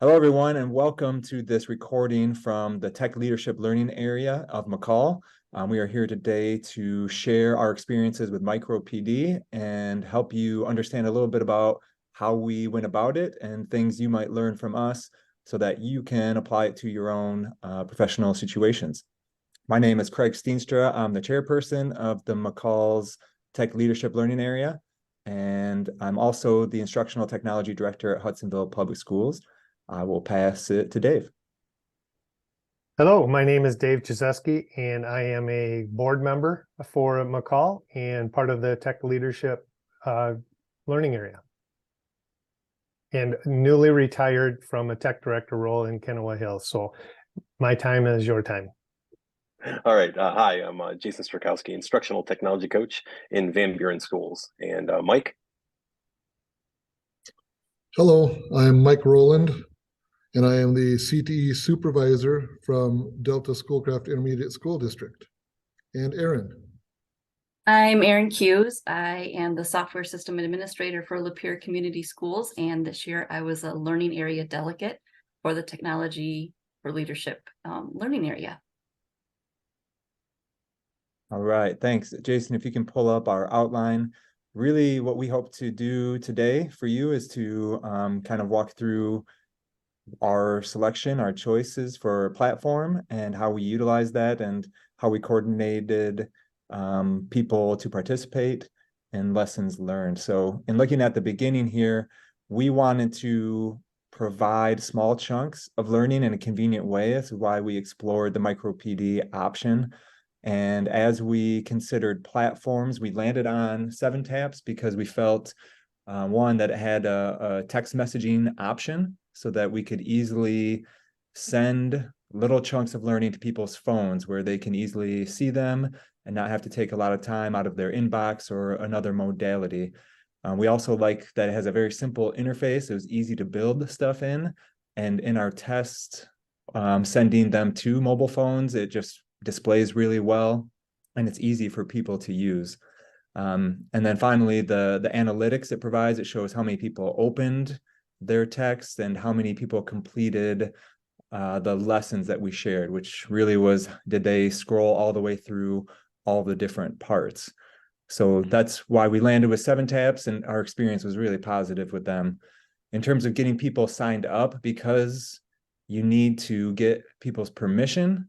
Hello, everyone, and welcome to this recording from the Tech Leadership Learning area of McCall. We are here today to share our experiences with MicroPD and help you understand a little bit about how we went about it and things you might learn from us so that you can apply it to your own professional situations. My name is Craig Steenstra. I'm the chairperson of the McCall's Tech Leadership Learning area, and I'm also the Instructional Technology Director at Hudsonville Public Schools. I will pass it to Dave. Hello, my name is Dave Chizewski, and I am a board member for McCall and part of the Tech Leadership Learning area. And newly retired from a tech director role in Kennewa Hills. So my time is your time. All right. Hi, I'm Jason Strakowski, Instructional Technology Coach in Van Buren Schools. And Mike? Hello, I'm Mike Rowland, and I am the CTE supervisor from Delta Schoolcraft Intermediate School District. And Erin? I'm Erin Hughes. I am the software system administrator for Lapeer Community Schools, and this year I was a learning area delegate for the Technology for Leadership learning area. All right, thanks. Jason, if you can pull up our outline. Really what we hope to do today for you is to kind of walk through our selection, our choices for platform and how we utilize that and how we coordinated people to participate and lessons learned. So in looking at the beginning here, we wanted to provide small chunks of learning in a convenient way. That's why we explored the MicroPD option. And as we considered platforms, we landed on 7TAPS because we felt one, that it had a text messaging option so that we could easily send little chunks of learning to people's phones where they can easily see them and not have to take a lot of time out of their inbox or another modality. We also like that it has a very simple interface. It was easy to build stuff in. And in our test, sending them to mobile phones, it just displays really well and it's easy for people to use. And then finally, the analytics it provides, it shows how many people opened their text and how many people completed the lessons that we shared, which really was, did they scroll all the way through all the different parts? So that's why we landed with 7TAPS, and our experience was really positive with them. In terms of getting people signed up, because you need to get people's permission,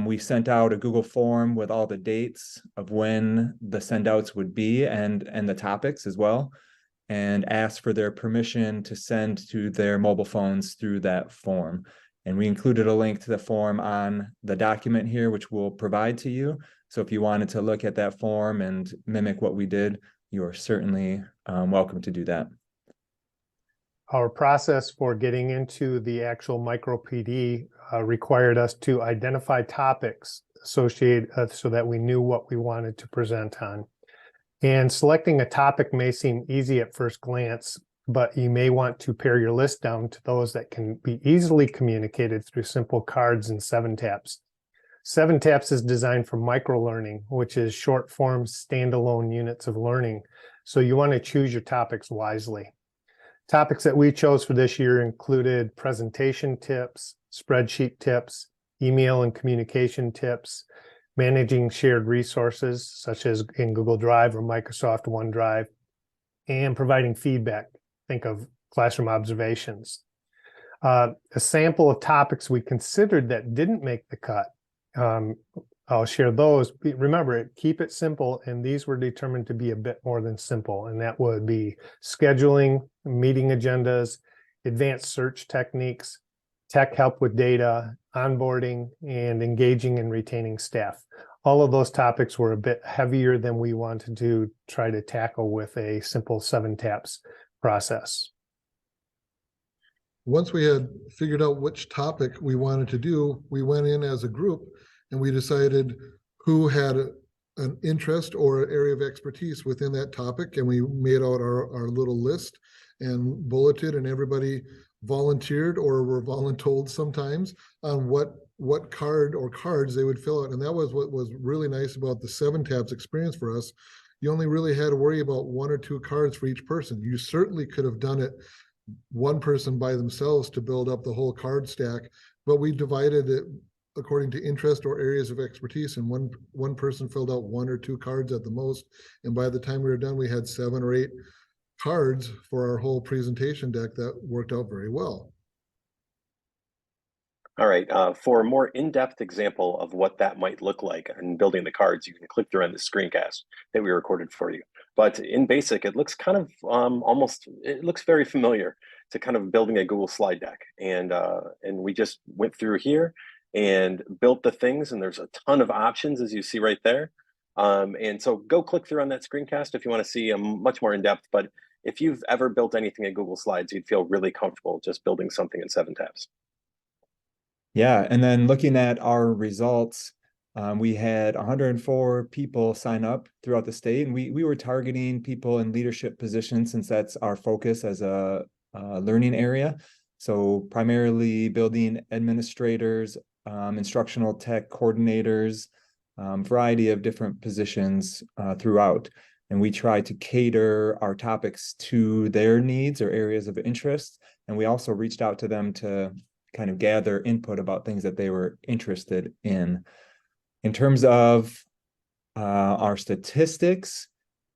we sent out a Google form with all the dates of when the sendouts would be and the topics as well, and asked for their permission to send to their mobile phones through that form. And we included a link to the form on the document here, which we'll provide to you. So if you wanted to look at that form and mimic what we did, you are certainly welcome to do that. Our process for getting into the actual MicroPD required us to identify topics associated so that we knew what we wanted to present on. And selecting a topic may seem easy at first glance, but you may want to pare your list down to those that can be easily communicated through simple cards and 7TAPS. 7TAPS is designed for microlearning, which is short form standalone units of learning. So you want to choose your topics wisely. Topics that we chose for this year included presentation tips, spreadsheet tips, email and communication tips, managing shared resources such as in Google Drive or Microsoft OneDrive, and providing feedback. Think of classroom observations. A sample of topics we considered that didn't make the cut. I'll share those. Remember, keep it simple, and these were determined to be a bit more than simple, and that would be scheduling, meeting agendas, advanced search techniques, tech help with data, onboarding, and engaging and retaining staff. All of those topics were a bit heavier than we wanted to try to tackle with a simple 7TAPS process. Once we had figured out which topic we wanted to do, we went in as a group and we decided who had an interest or an area of expertise within that topic, and we made out our little list and bulleted, and everybody volunteered or were voluntold sometimes on what card or cards they would fill out. And that was what was really nice about the 7TAPS experience for us. You only really had to worry about 1 or 2 cards for each person. You certainly could have done it one person by themselves to build up the whole card stack, but we divided it according to interest or areas of expertise, and one person filled out 1 or 2 cards at the most. And by the time we were done, we had 7 or 8 cards for our whole presentation deck that worked out very well. All right, for a more in-depth example of what that might look like in building the cards, you can click through on the screencast that we recorded for you. But in basic, it looks kind of it looks very familiar to kind of building a Google slide deck. And we just went through here and built the things, and there's a ton of options as you see right there. And so go click through on that screencast if you want to see a much more in-depth, but if you've ever built anything in Google Slides, you'd feel really comfortable just building something in 7 tabs. Yeah, and then looking at our results, we had 104 people sign up throughout the state, and we were targeting people in leadership positions since that's our focus as a learning area. So primarily building administrators, instructional tech coordinators, variety of different positions throughout. And we try to cater our topics to their needs or areas of interest. And we also reached out to them to kind of gather input about things that they were interested in. In terms of our statistics,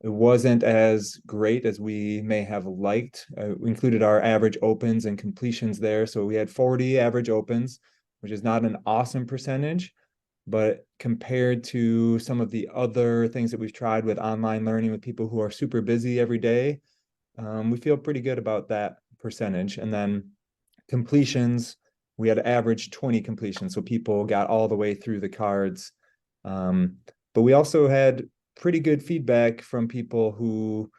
it wasn't as great as we may have liked. We included our average opens and completions there. So we had 40 average opens, which is not an awesome percentage, but compared to some of the other things that we've tried with online learning with people who are super busy every day, we feel pretty good about that percentage. And then completions, we had average 20 completions, so people got all the way through the cards. But we also had pretty good feedback from people who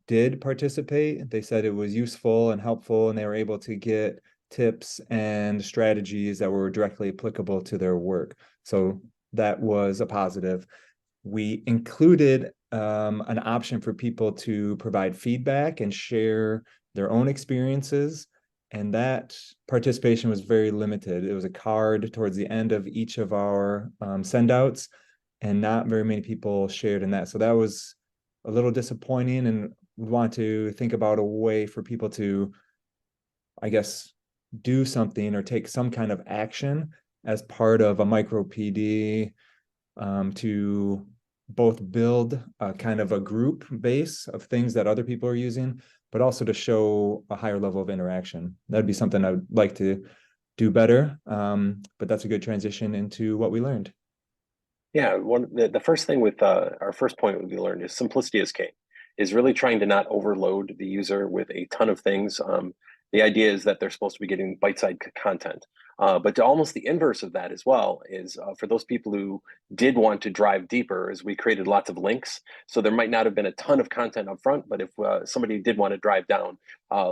did participate. They said it was useful and helpful, and they were able to get tips and strategies that were directly applicable to their work. So that was a positive. We included an option for people to provide feedback and share their own experiences. And that participation was very limited. It was a card towards the end of each of our send-outs, and not very many people shared in that. So that was a little disappointing, and we want to think about a way for people to, I guess, do something or take some kind of action as part of a MicroPD to both build a kind of a group base of things that other people are using, but also to show a higher level of interaction. That'd be something I would like to do better, but that's a good transition into what we learned. Yeah, the first thing with our first point we learned is simplicity is king, is really trying to not overload the user with a ton of things. The idea is that they're supposed to be getting bite-sized content. But to almost the inverse of that as well is for those people who did want to drive deeper, is we created lots of links. So there might not have been a ton of content up front, but if somebody did want to drive down,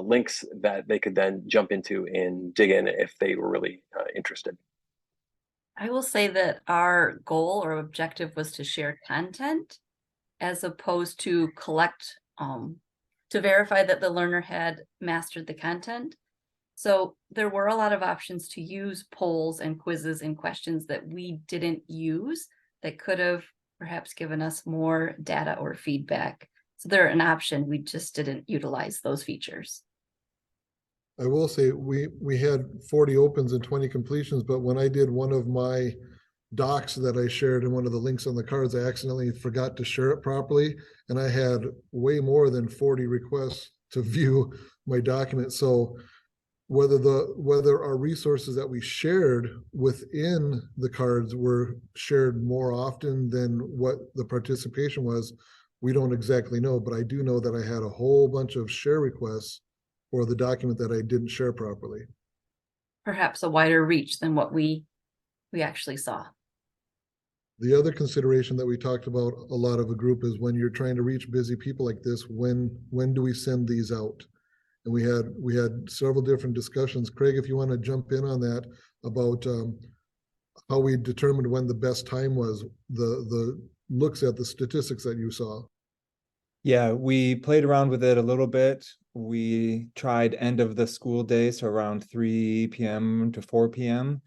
links that they could then jump into and dig in if they were really interested. I will say that our goal or objective was to share content as opposed to collect, to verify that the learner had mastered the content. So there were a lot of options to use polls and quizzes and questions that we didn't use that could have perhaps given us more data or feedback. So they're an option, we just didn't utilize those features. I will say we had 40 opens and 20 completions, but when I did one of my docs that I shared in one of the links on the cards, I accidentally forgot to share it properly, and I had way more than 40 requests to view my document. So whether our resources that we shared within the cards were shared more often than what the participation was, we don't exactly know, but I do know that I had a whole bunch of share requests for the document that I didn't share properly. Perhaps a wider reach than what we actually saw. The other consideration that we talked about a lot of a group is when you're trying to reach busy people like this, when do we send these out? And we had several different discussions. Craig, if you want to jump in on that about how we determined when the best time was, the looks at the statistics that you saw. Yeah, we played around with it a little bit. We tried end of the school day, so around 3 p.m. to 4 p.m.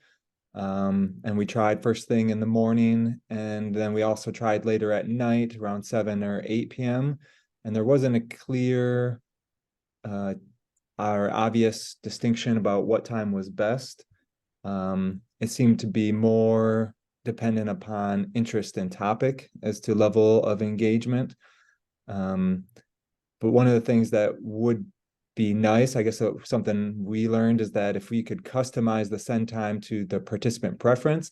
And we tried first thing in the morning, and then we also tried later at night around 7 or 8 p.m. And there wasn't a clear our obvious distinction about what time was best. It seemed to be more dependent upon interest and topic as to level of engagement. But one of the things that would be nice, I guess something we learned is that if we could customize the send time to the participant preference,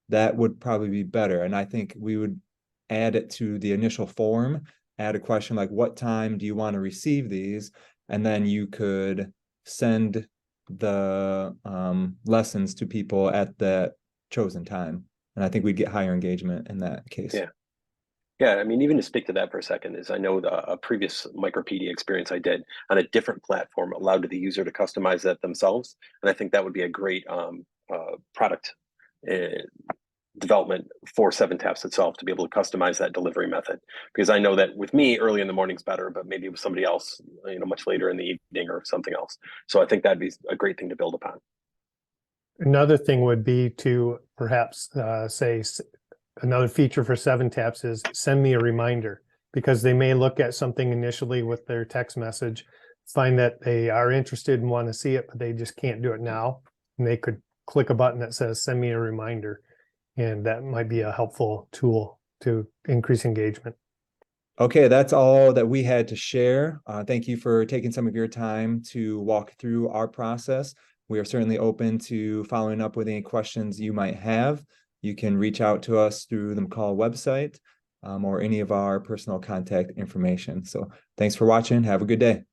that would probably be better. And I think we would add it to the initial form, add a question like, what time do you want to receive these? And then you could send the lessons to people at that chosen time. And I think we'd get higher engagement in that case. Yeah. Yeah, I mean, even to speak to that for a second is I know a previous MicroPD experience I did on a different platform allowed the user to customize that themselves. And I think that would be a great product development for 7TAPS itself to be able to customize that delivery method. Because I know that with me, early in the morning's better, but maybe with somebody else, much later in the evening or something else. So I think that'd be a great thing to build upon. Another thing would be to perhaps say another feature for 7TAPS is send me a reminder, because they may look at something initially with their text message, find that they are interested and want to see it, but they just can't do it now. And they could click a button that says send me a reminder. And that might be a helpful tool to increase engagement. Okay, that's all that we had to share. Thank you for taking some of your time to walk through our process. We are certainly open to following up with any questions you might have. You can reach out to us through the McCall website or any of our personal contact information. So thanks for watching. Have a good day.